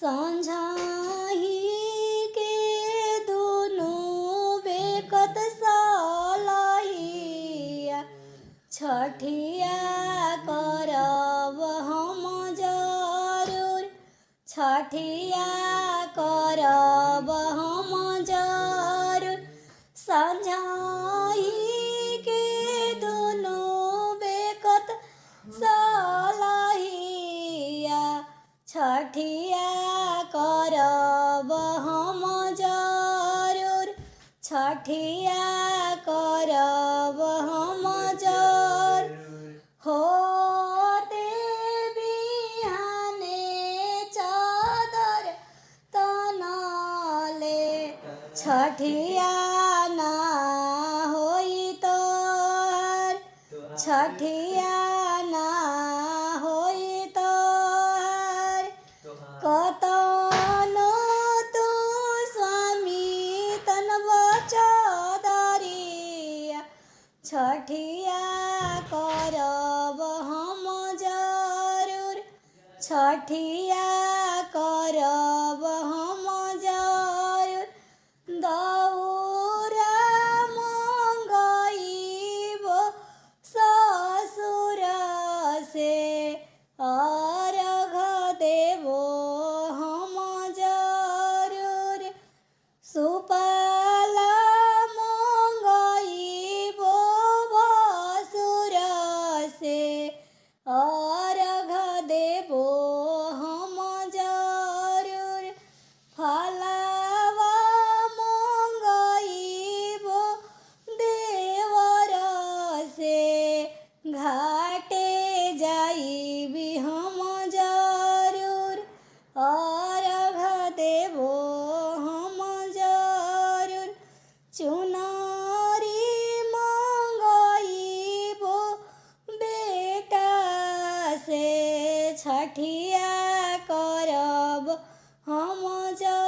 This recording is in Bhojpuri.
संझाही के दोनों बेकत सालहिया छठिया करब हम जरूर छठिया करब हम जरूर संझाही के दोनों बेकत सालहिया छठिया करब हम जरूर छठिया करब हम जरूर होते बिहाने चादर तनले छठिया ना होई तोहर छठिया ना होई तोहर कतनो तू स्वामी तनब चादरिया छठिया करब हम जरूर छठिया करब हम जरूर दौरा मंगइबो ससुर से अर्घ देबो हम जरूर सुपला मंगइबो भसुर से अर्घ देबो हम जरूर फलवा मंगइबो देवर से घाटे जाइबी हम जरूर अर्घ देबो हम जरूर चुनरी मंगइबो बेटा से छठिया करब हम जरूर।